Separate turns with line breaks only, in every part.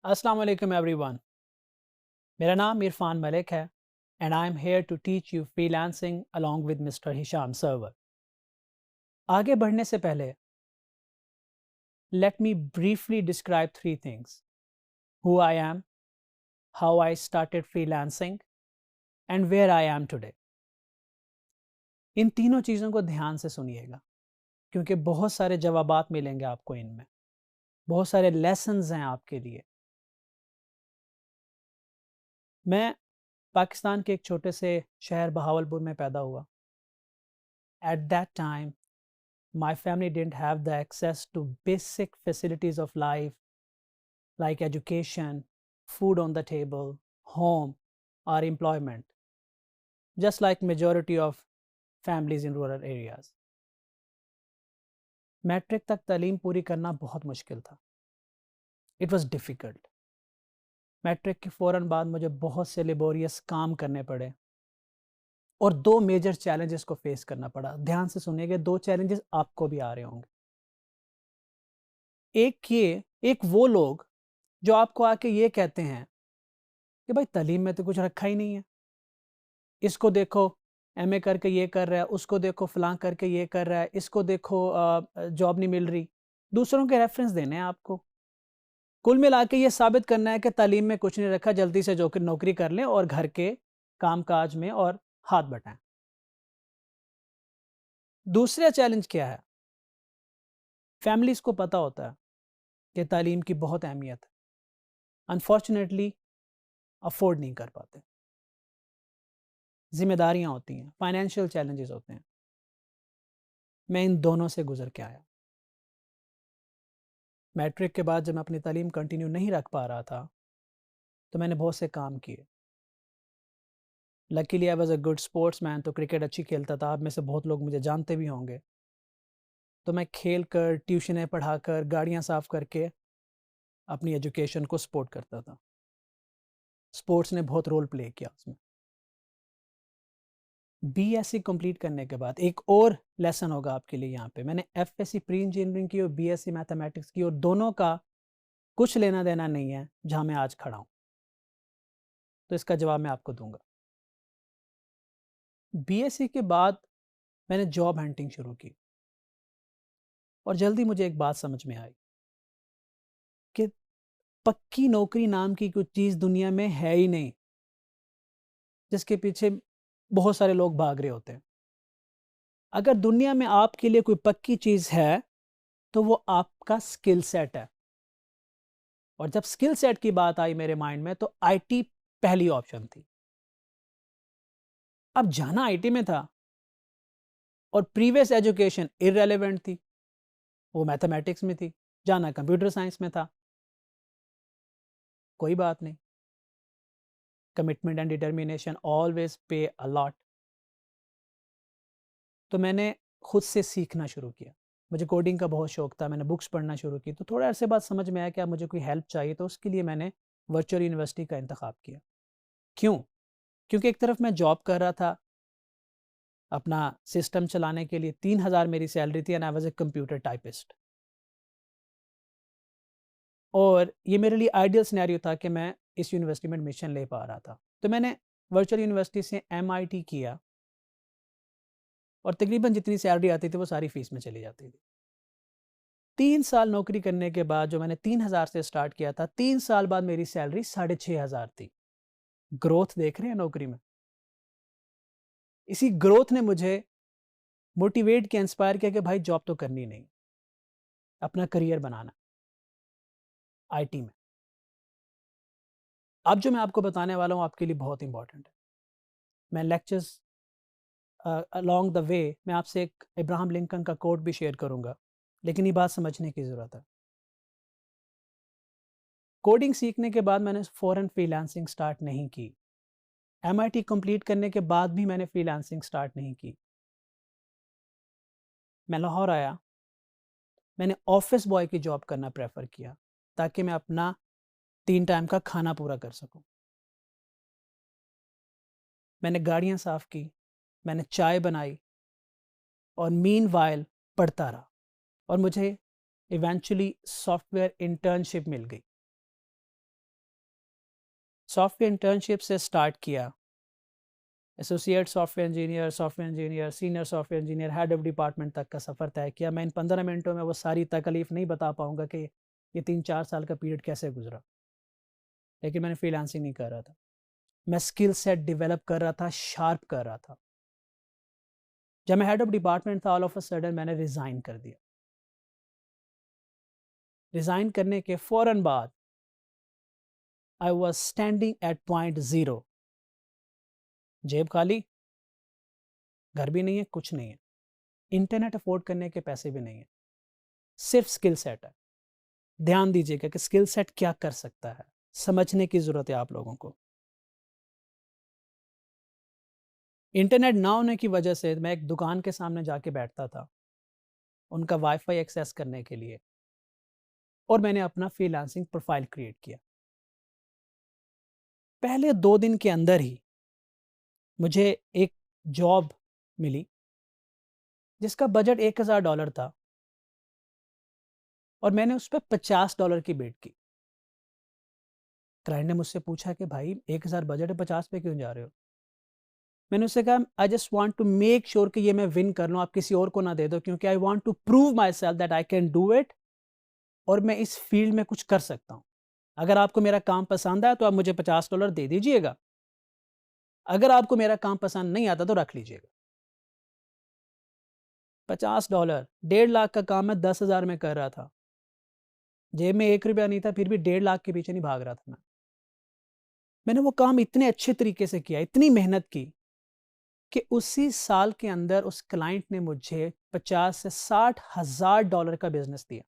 अस्सलाम वालेकुम एवरीवन। मेरा नाम इरफान मलिक है and I am here to teach you freelancing along with mister Hisham Sarwar. आगे बढ़ने से पहले let me briefly describe three things: who I am, how I started freelancing and where I am today. इन तीनों चीज़ों को ध्यान से सुनिएगा क्योंकि बहुत सारे जवाबात मिलेंगे आपको इनमें, बहुत सारे लेसन्स हैं आपके लिए। मैं पाकिस्तान के एक छोटे से शहर बहावलपुर में पैदा हुआ। At that time my family didn't have the access to basic facilities of life like education, food on the table, home, or employment, just like majority of families in rural areas. Matric तक तालीम पूरी करना बहुत मुश्किल था। It was difficult. Matric के फ़ौरन बाद मुझे बहुत से लेबोरियस काम करने पड़े और दो मेजर चैलेंजेस को फेस करना पड़ा। ध्यान से सुनिएगा, दो चैलेंजेस आपको भी आ रहे होंगे। एक वो लोग जो आपको आके ये कहते हैं कि भाई तालीम में तो कुछ रखा ही नहीं है, इसको देखो एमए करके ये कर रहा है, उसको देखो फलां करके ये कर रहा है, इसको देखो जॉब नहीं मिल रही। दूसरों के रेफरेंस देने हैं आपको। कुल मिला के ये साबित करना है कि तालीम में कुछ नहीं रखा, जल्दी से जो कि नौकरी कर लें और घर के काम काज में और हाथ बटाएं। दूसरा चैलेंज क्या है? फैमिलीज को पता होता है कि तालीम की बहुत अहमियत है, अनफॉर्चुनेटली अफोर्ड नहीं कर पाते। जिम्मेदारियां होती हैं, फाइनेंशियल चैलेंजेस होते हैं। मैं इन दोनों से गुजर के आया। मैट्रिक के बाद जब मैं अपनी तालीम कंटिन्यू नहीं रख पा रहा था तो मैंने बहुत से काम किए। Luckily I was a good sportsman, तो क्रिकेट अच्छी खेलता था। आप में से बहुत लोग मुझे जानते भी होंगे। तो मैं खेल कर, ट्यूशनें पढ़ाकर, गाड़ियाँ साफ़ करके अपनी एजुकेशन को सपोर्ट करता था। स्पोर्ट्स ने बहुत रोल प्ले किया उसमें। बीएससी कंप्लीट करने के बाद एक और लेसन होगा आपके लिए यहाँ पे। मैंने एफएससी प्री इंजीनियरिंग की और बीएससी मैथमेटिक्स की, और दोनों का कुछ लेना देना नहीं है जहाँ मैं आज खड़ा हूँ। तो इसका जवाब मैं आपको दूंगा। बीएससी के बाद मैंने जॉब हंटिंग शुरू की और जल्दी मुझे एक बात समझ में आई कि पक्की नौकरी नाम की कुछ चीज़ दुनिया में है ही नहीं, जिसके पीछे बहुत सारे लोग भाग रहे होते हैं। अगर दुनिया में आपके लिए कोई पक्की चीज़ है तो वो आपका स्किल सेट है। और जब स्किल सेट की बात आई मेरे माइंड में तो आईटी पहली ऑप्शन थी। अब जाना आईटी में था और प्रीवियस एजुकेशन इररेलेवेंट थी, वो मैथमेटिक्स में थी। जाना कंप्यूटर साइंस में था। कोई बात नहीं, कमिटमेंट एंड डिटर्मिनेशन ऑलवेज पे अ लॉट। तो मैंने खुद से सीखना शुरू किया। मुझे कोडिंग का बहुत शौक था, मैंने बुक्स पढ़ना शुरू की। तो थोड़ा अरसे बाद समझ में आया कि अब मुझे कोई हेल्प चाहिए, तो उसके लिए मैंने वर्चुअल यूनिवर्सिटी का इंतखाब किया। क्यों? क्योंकि एक तरफ मैं जॉब कर रहा था अपना सिस्टम चलाने के लिए, 3,000 मेरी सैलरी थी and I was a computer typist. और ये मेरे लिए आइडियल सिनेरियो था कि मैं इस यूनिवर्सिटी में एडमिशन ले पा रहा था। तो मैंने वर्चुअल यूनिवर्सिटी से एमआईटी किया और तकरीबन जितनी सैलरी आती थी वो सारी फीस में चली जाती थी। 3 साल नौकरी करने के बाद, जो मैंने 3,000 से स्टार्ट किया था, 3 साल बाद मेरी सैलरी 6,500 थी। ग्रोथ देख रहे हैं नौकरी में? इसी ग्रोथ ने मुझे मोटिवेट किया, इंस्पायर किया कि भाई जॉब तो करनी नहीं, अपना करियर बनाना आईटी में। अब जो मैं आपको बताने वाला हूँ आपके लिए बहुत इंपॉर्टेंट है। मैं लेक्चर्स अलोंग द वे मैं आपसे एक इब्राहम लिंकन का कोट भी शेयर करूंगा, लेकिन ये बात समझने की ज़रूरत है। कोडिंग सीखने के बाद मैंने फ़ौरन फ्रीलांसिंग स्टार्ट नहीं की। एमआईटी कंप्लीट करने के बाद भी मैंने फ्रीलांसिंग स्टार्ट नहीं की। मैं लाहौर आया, मैंने ऑफिस बॉय की जॉब करना प्रेफर किया ताकि मैं अपना 3 टाइम का खाना पूरा कर सकूं। मैंने गाड़ियां साफ़ की, मैंने चाय बनाई और मीन वाइल पढ़ता रहा और मुझे इवेंचुअली सॉफ्टवेयर इंटर्नशिप मिल गई। सॉफ्टवेयर इंटर्नशिप से स्टार्ट किया, associate software engineer, senior software engineer, head of department तक का सफ़र तय किया। मैं इन 15 मिनटों में वो सारी तकलीफ़ नहीं बता पाऊँगा कि ये 3-4 साल का पीरियड कैसे गुजरा। लेकिन मैंने फ्रीलांसिंग नहीं कर रहा था, मैं स्किल सेट डेवलप कर रहा था, शार्प कर रहा था। जब मैं हेड ऑफ डिपार्टमेंट था, ऑल ऑफ अ सडन मैंने रिज़ाइन कर दिया। रिज़ाइन करने के फ़ौरन बाद I was standing at point zero, जेब खाली, घर भी नहीं है, कुछ नहीं है, इंटरनेट अफोर्ड करने के पैसे भी नहीं है, सिर्फ स्किल सेट है। ध्यान दीजिएगा कि स्किल सेट क्या कर सकता है, समझने की ज़रूरत है आप लोगों को। इंटरनेट ना होने की वजह से मैं एक दुकान के सामने जाके बैठता था, उनका वाईफाई एक्सेस करने के लिए, और मैंने अपना फ्रीलांसिंग प्रोफाइल क्रिएट किया। पहले 2 दिन के अंदर ही मुझे एक जॉब मिली जिसका बजट $1000 था, और मैंने उस पे $50 की बेट की। क्लाइंट ने मुझसे पूछा कि भाई 1000 बजट है, 50 पे क्यों जा रहे हो? मैंने उससे कहा I just want to make sure कि ये मैं विन कर लूँ, आप किसी और को ना दे दो, क्योंकि I want to prove myself that I can do it, और मैं इस फील्ड में कुछ कर सकता हूँ। अगर आपको मेरा काम पसंद आया तो आप मुझे $50 दे दीजिएगा, अगर आपको मेरा काम पसंद नहीं आता तो रख लीजिएगा। $50, 1.5 लाख का काम मैं 10,000 में कर रहा था। जेब में 1 रुपया नहीं था, फिर भी 1.5 लाख के पीछे नहीं भाग रहा था मैं। मैंने वो काम इतने अच्छे तरीके से किया, इतनी मेहनत की, कि उसी साल के अंदर उस क्लाइंट ने मुझे 50 से $60,000 का बिजनेस दिया।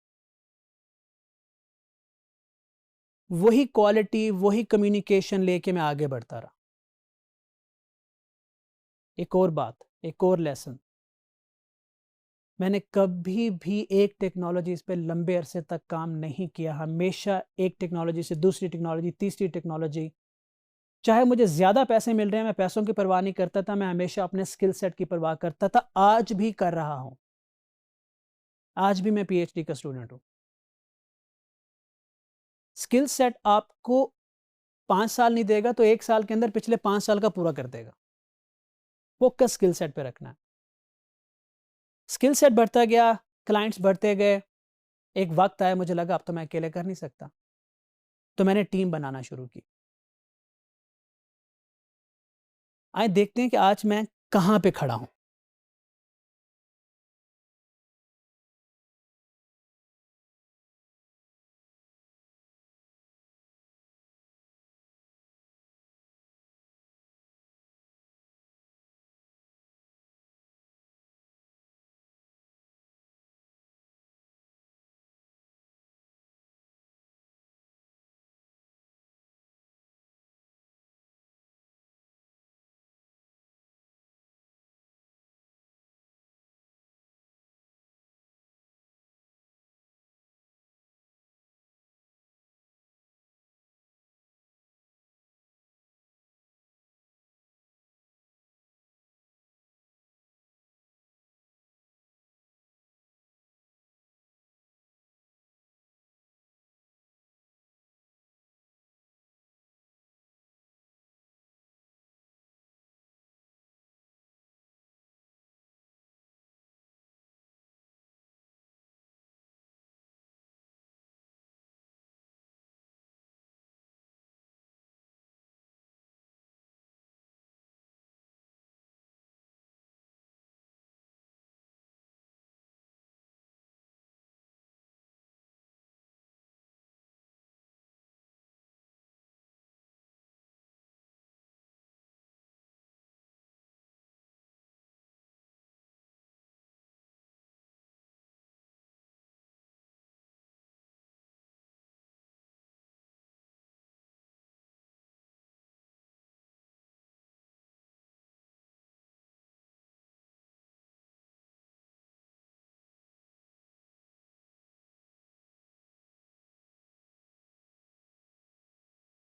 वही क्वालिटी, वही कम्युनिकेशन लेके मैं आगे बढ़ता रहा। एक और बात, एक और लेसन, मैंने कभी भी एक टेक्नोलॉजी पे लंबे अरसे तक काम नहीं किया। हमेशा एक टेक्नोलॉजी से दूसरी टेक्नोलॉजी, तीसरी टेक्नोलॉजी, चाहे मुझे ज़्यादा पैसे मिल रहे हैं, मैं पैसों की परवाह नहीं करता था, मैं हमेशा अपने स्किल सेट की परवाह करता था, आज भी कर रहा हूँ। आज भी मैं पीएचडी का स्टूडेंट हूँ। स्किल सेट आपको 5 साल नहीं देगा तो 1 साल के अंदर पिछले 5 साल का पूरा कर देगा। फोकस स्किल सेट पे रखना है। स्किल सेट बढ़ता गया, क्लाइंट्स बढ़ते गए, एक वक्त आया मुझे लगा अब तो मैं अकेले कर नहीं सकता, तो मैंने टीम बनाना शुरू की। आइए देखते हैं कि आज मैं कहाँ पे खड़ा हूँ।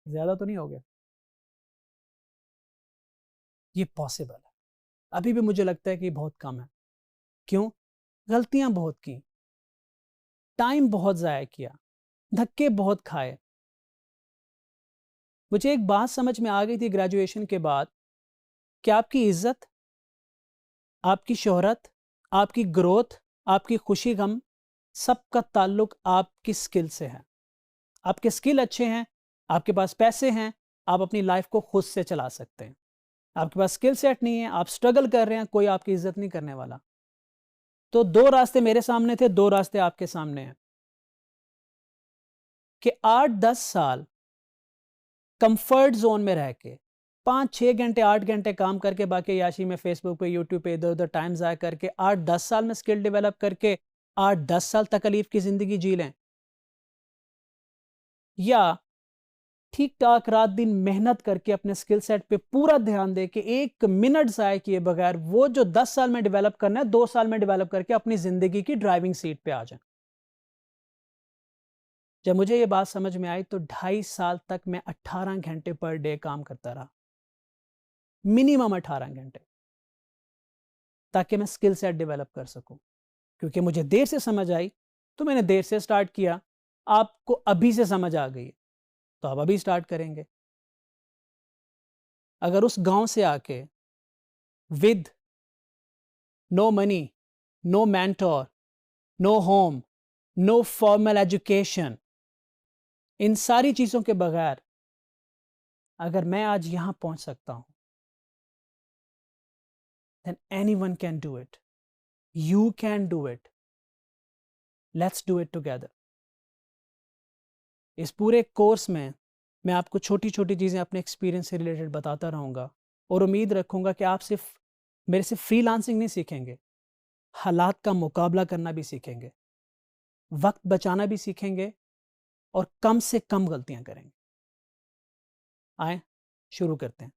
ज़्यादा तो नहीं हो गया? ये पॉसिबल है। अभी भी मुझे लगता है कि बहुत कम है। क्यों? गलतियाँ बहुत की, टाइम बहुत ज़ाया किया, धक्के बहुत खाए, मुझे एक बात समझ में आ गई थी ग्रेजुएशन के बाद कि आपकी इज्जत, आपकी शोहरत, आपकी ग्रोथ, आपकी खुशी गम, सबका ताल्लुक आपकी स्किल से है। आपके स्किल अच्छे हैं, आपके पास पैसे हैं, आप अपनी लाइफ को खुद से चला सकते हैं। आपके पास स्किल सेट नहीं है, आप स्ट्रगल कर रहे हैं, कोई आपकी इज्जत नहीं करने वाला। तो 2 रास्ते मेरे सामने थे, 2 रास्ते आपके सामने हैं कि 8-10 साल कंफर्ट जोन में रह के 5-6 घंटे 8 घंटे काम करके बाकी याशी में फेसबुक पे यूट्यूब पे इधर उधर टाइम ज़ाया करके 8-10 साल में स्किल डेवलप करके 8-10 साल तकलीफ की ज़िंदगी जी लें, या ठीक ठाक रात दिन मेहनत करके अपने स्किल सेट पे पूरा ध्यान दे के 1 मिनट ज़ाया किए बगैर वो जो 10 साल में डेवलप करना है 2 साल में डेवलप करके अपनी ज़िंदगी की ड्राइविंग सीट पे आ जाए। जब मुझे ये बात समझ में आई तो 2.5 साल तक मैं 18 घंटे पर डे काम करता रहा, मिनिमम 18 घंटे, ताकि मैं स्किल सेट डेवलप कर सकूं। क्योंकि मुझे देर से समझ आई तो मैंने देर से स्टार्ट किया। आपको अभी से समझ आ गई है तो आप अभी स्टार्ट करेंगे। अगर उस गांव से आके with no money, no mentor, no home, no formal education, इन सारी चीज़ों के बगैर अगर मैं आज यहां पहुंच सकता हूं, then anyone can do it. You can do it. Let's do it together. इस पूरे कोर्स में मैं आपको छोटी छोटी चीज़ें अपने एक्सपीरियंस से रिलेटेड बताता रहूँगा और उम्मीद रखूँगा कि आप सिर्फ मेरे से फ्रीलांसिंग नहीं सीखेंगे, हालात का मुकाबला करना भी सीखेंगे, वक्त बचाना भी सीखेंगे और कम से कम गलतियाँ करेंगे। आए शुरू करते हैं।